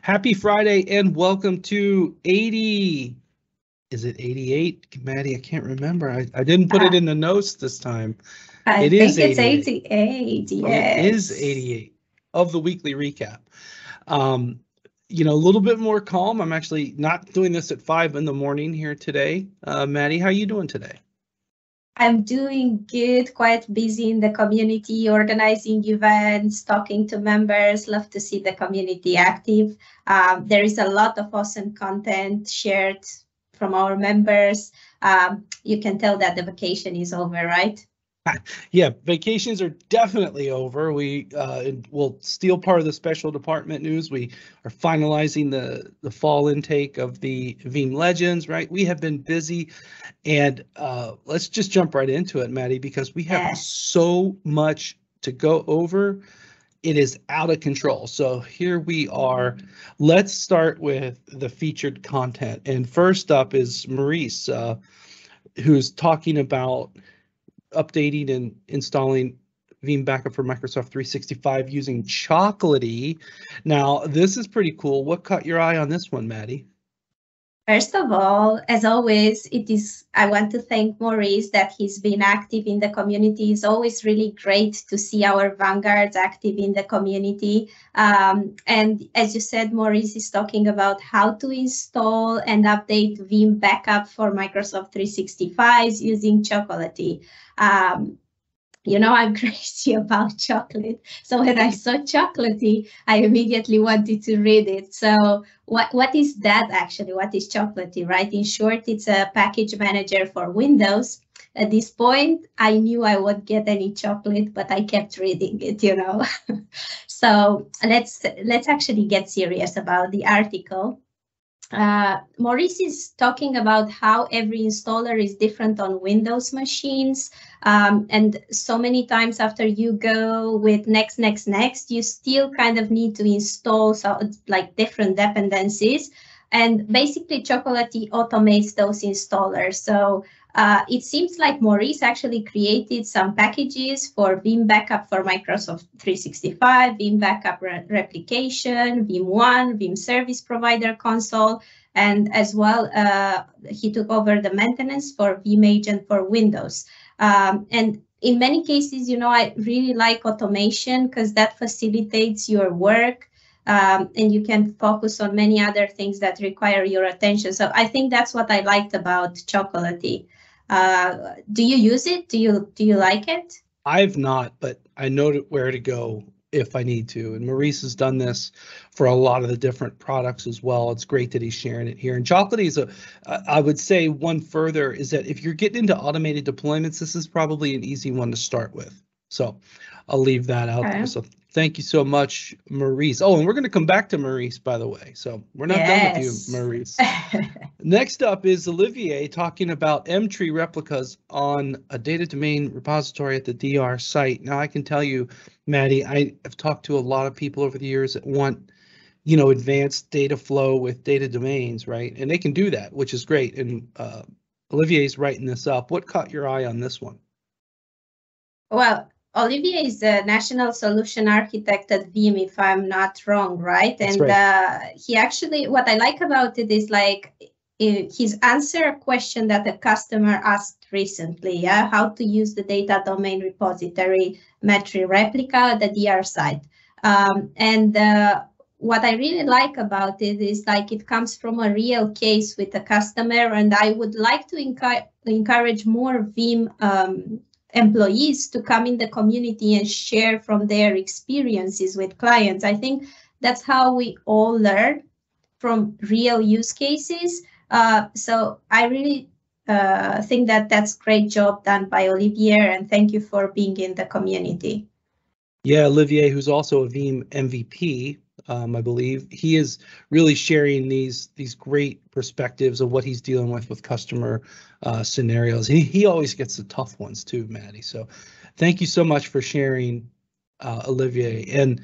Happy Friday and welcome to 80. Is it 88? Maddie, I can't remember. I didn't put it in the notes this time. I think it's 88. Yes. It is 88 of the weekly recap. A little bit more calm. I'm actually not doing this at 5 in the morning here today. Maddie, how are you doing today? I'm doing good, quite busy in the community, organizing events, talking to members. Love to see the community active. There is a lot of awesome content shared from our members. You can tell that the vacation is over, right? Yeah, vacations are definitely over. We will steal part of the special department news. We are finalizing the fall intake of the Veeam Legends, right? We have been busy, and let's just jump right into it, Maddie, because we have so much to go over. It is out of control. So here we are. Let's start with the featured content. And first up is Maurice, who's talking about updating and installing Veeam backup for Microsoft 365 using Chocolatey. Now, this is pretty cool. What caught your eye on this one, Maddie? First of all, as always, I want to thank Maurice that he's been active in the community. It's always really great to see our vanguards active in the community. And as you said, Maurice is talking about how to install and update Veeam backup for Microsoft 365 using Chocolatey. I'm crazy about chocolate. So when I saw Chocolatey, I immediately wanted to read it. So what is that actually? What is Chocolatey, right? In short, it's a package manager for Windows. At this point, I knew I won't get any chocolate, but I kept reading it, So let's actually get serious about the article. Maurice is talking about how every installer is different on Windows machines. And so many times after you go with next, you still kind of need to install different dependencies. And basically, Chocolatey automates those installers. So it seems like Maurice actually created some packages for Veeam Backup for Microsoft 365, Veeam Backup Replication, Veeam One, Veeam Service Provider Console, and as well, he took over the maintenance for Veeam Agent for Windows. And in many cases, I really like automation because that facilitates your work. And you can focus on many other things that require your attention. So I think that's what I liked about Chocolatey. Do you use it? Do you like it? I've not, but I know where to go if I need to. And Maurice has done this for a lot of the different products as well. It's great that he's sharing it here. And Chocolatey is I would say one further is that if you're getting into automated deployments, this is probably an easy one to start with. So I'll leave that out there. So thank you so much, Maurice. Oh, and we're going to come back to Maurice, by the way. So we're not done with you, Maurice. Next up is Olivier talking about mtree replicas on a data domain repository at the DR site. Now, I can tell you, Maddie, I have talked to a lot of people over the years that want, advanced data flow with data domains, right? And they can do that, which is great. And Olivier's writing this up. What caught your eye on this one? Well, Olivier is the national solution architect at Veeam, if I'm not wrong, right? That's and right. He actually, what I like about it is his answer a question that a customer asked recently, how to use the data domain repository mtree replica at the DR site. What I really like about it is it comes from a real case with a customer, and I would like to encourage more Veeam employees to come in the community and share from their experiences with clients. I think that's how we all learn, from real use cases. So I really think that's great job done by Olivier, and thank you for being in the community. Yeah, Olivier, who's also a Veeam MVP, I believe, he is really sharing these great perspectives of what he's dealing with customer scenarios. He always gets the tough ones too, Maddie. So thank you so much for sharing, Olivier. And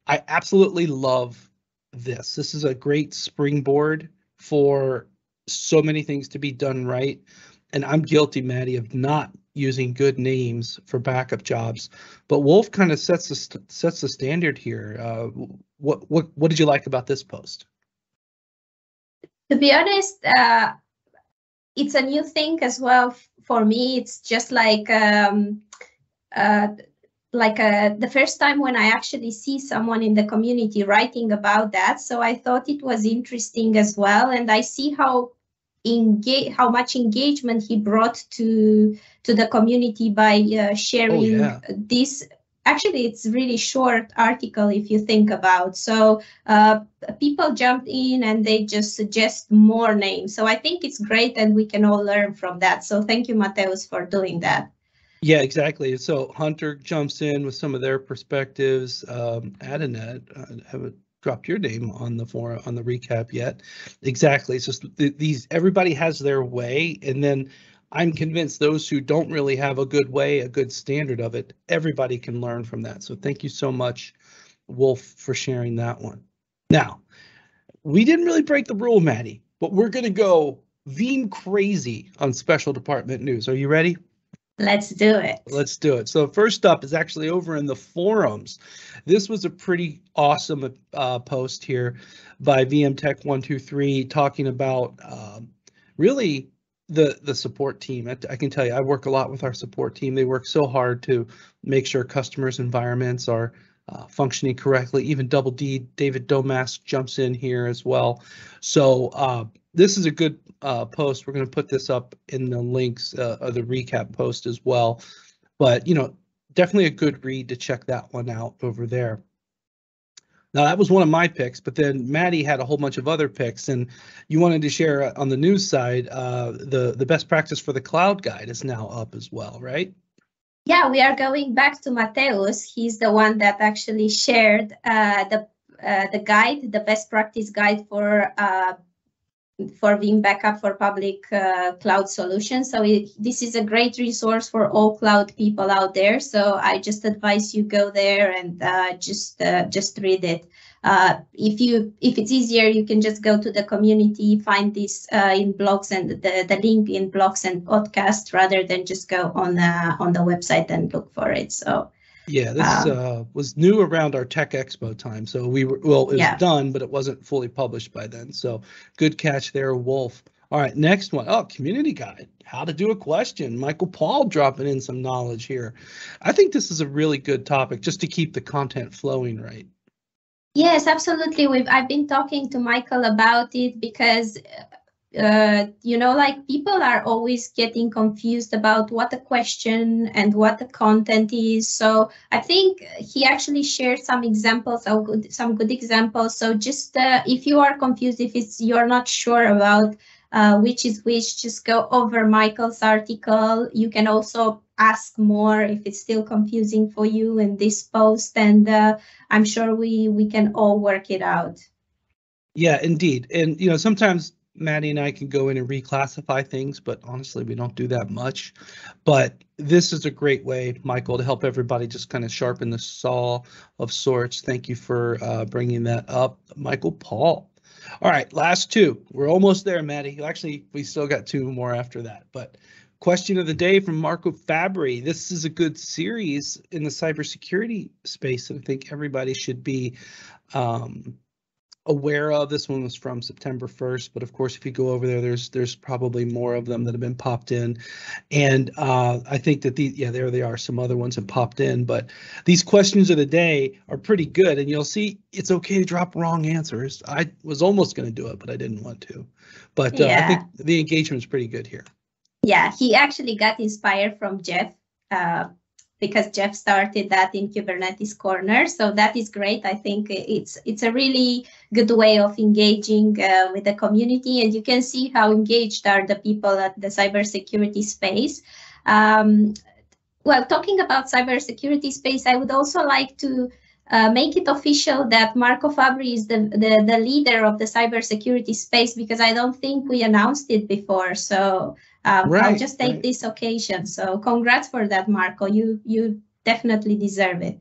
I absolutely love this. This is a great springboard for so many things to be done right. And I'm guilty, Maddie, of not, using good names for backup jobs, but Wolf kind of sets the standard here. What did you like about this post? To be honest, it's a new thing as well for me. It's just like the first time when I actually see someone in the community writing about that. So I thought it was interesting as well, and I see how much engagement he brought to the community by sharing this. Actually, it's really short article if you think about. So people jumped in and they just suggest more names. So I think it's great and we can all learn from that. So thank you, Mateus, for doing that. Yeah, exactly. So Hunter jumps in with some of their perspectives. Adanet, I haven't dropped your name on the forum on the recap yet. Exactly. It's just everybody has their way, and then I'm convinced those who don't really have a good way, a good standard of it, everybody can learn from that. So thank you so much, Wolf, for sharing that one. Now, we didn't really break the rule, Maddie, but we're going to go Veeam crazy on special department news. Are you ready? Let's do it. Let's do it. So first up is actually over in the forums. This was a pretty awesome post here by VM Tech 123 talking about really the support team. I can tell you, I work a lot with our support team. They work so hard to make sure customers' environments are functioning correctly. Even Double D, David Domask jumps in here as well. So this is a good post. We're going to put this up in the links of the recap post as well. But, definitely a good read to check that one out over there. Now, that was one of my picks, but then Maddie had a whole bunch of other picks, and you wanted to share on the news side, the best practice for the cloud guide is now up as well, right? Yeah, we are going back to Mateus. He's the one that actually shared the guide, the best practice guide for Veeam backup for public cloud solutions. So this is a great resource for all cloud people out there. So I just advise you go there and just read it. If it's easier, you can just go to the community, find this in blogs and the link in blogs and podcast rather than just go on the website and look for it. So. Yeah, this was new around our Tech Expo time. So it was done, but it wasn't fully published by then. So good catch there, Wolf. All right, next one. Oh, community guide, how to do a question. Michael Paul dropping in some knowledge here. I think this is a really good topic just to keep the content flowing right. Yes, absolutely. I've been talking to Michael about it because people are always getting confused about what the question and what the content is. So I think he actually shared some examples, some good examples. So just if you are confused, if you're not sure about which is which, just go over Michael's article. You can also ask more if it's still confusing for you in this post, and I'm sure we can all work it out. Yeah, indeed. And sometimes Maddie and I can go in and reclassify things, but honestly, we don't do that much. But this is a great way, Michael, to help everybody just kind of sharpen the saw of sorts. Thank you for bringing that up, Michael Paul. All right, last two. We're almost there, Maddie. Actually, we still got two more after that. But question of the day from Marco Fabri. This is a good series in the cybersecurity space, and I think everybody should be aware of. This one was from September 1st, but of course, if you go over there, there's probably more of them that have been popped in. And I think that there they are. Some other ones have popped in, but these questions of the day are pretty good. And you'll see it's okay to drop wrong answers. I was almost going to do it, but I didn't want to. But I think the engagement is pretty good here. Yeah, he actually got inspired from Jeff. Because Jeff started that in Kubernetes Corner. So that is great. I think it's a really good way of engaging with the community. And you can see how engaged are the people at the cybersecurity space. Well, talking about cybersecurity space, I would also like to make it official that Marco Fabri is the leader of the cybersecurity space, because I don't think we announced it before. So I'll just take this occasion. So congrats for that, Marco. You definitely deserve it.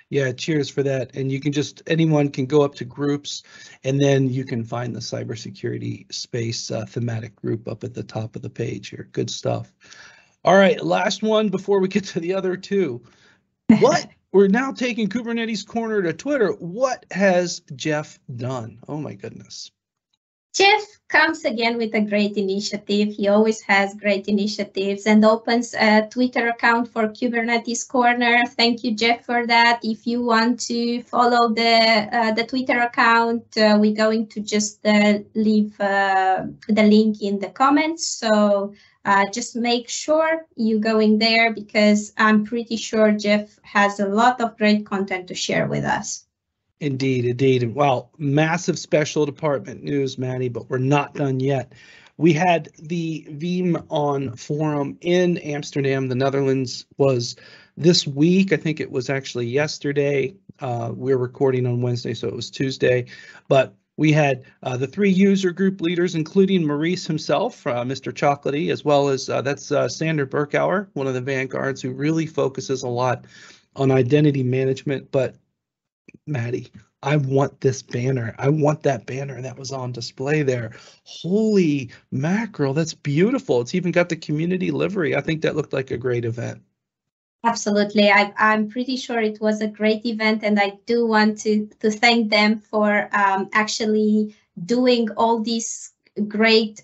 Yeah, cheers for that. And you can anyone can go up to groups, and then you can find the cybersecurity space thematic group up at the top of the page here. Good stuff. All right, last one before we get to the other two. What? We're now taking Kubernetes Corner to Twitter. What has Jeff done? Oh my goodness. Jeff comes again with a great initiative. He always has great initiatives and opens a Twitter account for Kubernetes Corner. Thank you, Jeff, for that. If you want to follow the Twitter account, we're going to just leave the link in the comments. So just make sure you're going there, because I'm pretty sure Jeff has a lot of great content to share with us. Indeed, indeed. Well, massive special department news, Madi, but we're not done yet. We had the Veeam on forum in Amsterdam, the Netherlands, was this week. I think it was actually yesterday. We're recording on Wednesday, so it was Tuesday. But we had the 3 user group leaders, including Maurice himself, Mr. Chocolatey, as well as that's Sander Berkauer, one of the vanguards who really focuses a lot on identity management. But Madi, I want this banner. I want that banner that was on display there. Holy mackerel, that's beautiful. It's even got the community livery. I think that looked like a great event. Absolutely. I'm pretty sure it was a great event, and I do want to thank them for actually doing all these great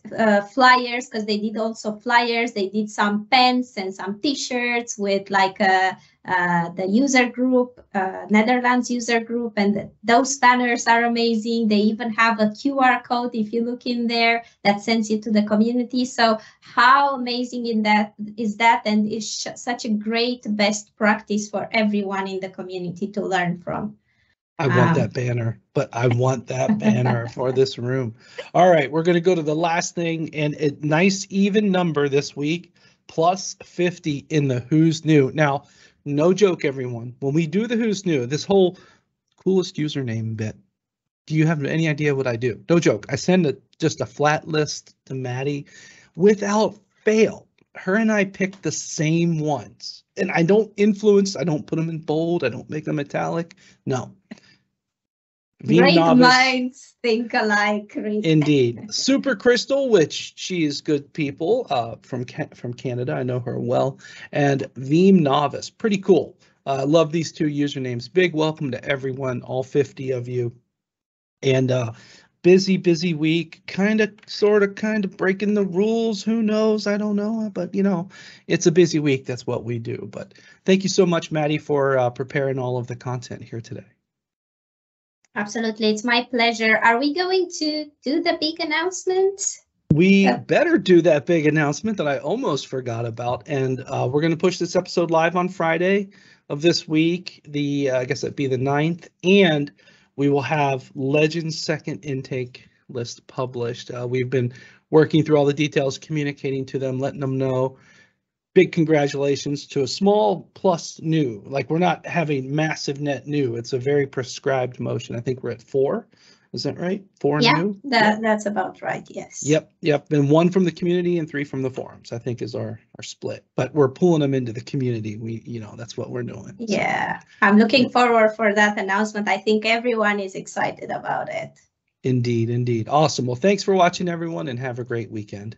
flyers, because they did also flyers. They did some pens and some t-shirts with like the user group, Netherlands user group, and those banners are amazing. They even have a QR code, if you look in there, that sends you to the community. So how amazing is that, and it's such a great best practice for everyone in the community to learn from. I want that banner, but I want that banner for this room. All right, we're going to go to the last thing, and a nice even number this week, plus 50 in the Who's New. Now, no joke, everyone. When we do the Who's New, this whole coolest username bit, do you have any idea what I do? No joke. I send just a flat list to Madi without fail. Her and I pick the same ones, and I don't influence. I don't put them in bold. I don't make them italic. No. Great minds think alike. Indeed. Super Crystal, which she is good people from Canada. I know her well. And Veeam Novice. Pretty cool. Love these 2 usernames. Big welcome to everyone, all 50 of you. And busy week. Kind of breaking the rules. Who knows? I don't know. But, you know, it's a busy week. That's what we do. But thank you so much, Madi, for preparing all of the content here today. Absolutely. It's my pleasure. Are we going to do the big announcement? We better do that big announcement that I almost forgot about. And we're going to push this episode live on Friday of this week. I guess that'd be the 9th. And we will have Legend's second intake list published. We've been working through all the details, communicating to them, letting them know. Big congratulations to a small plus new. Like, we're not having massive net new. It's a very prescribed motion. I think we're at 4. Is that right? 4 new? That's about right. Yes. Yep. And 1 from the community and 3 from the forums, I think, is our split. But we're pulling them into the community. That's what we're doing. Yeah. So, I'm looking forward for that announcement. I think everyone is excited about it. Indeed. Awesome. Well, thanks for watching, everyone, and have a great weekend.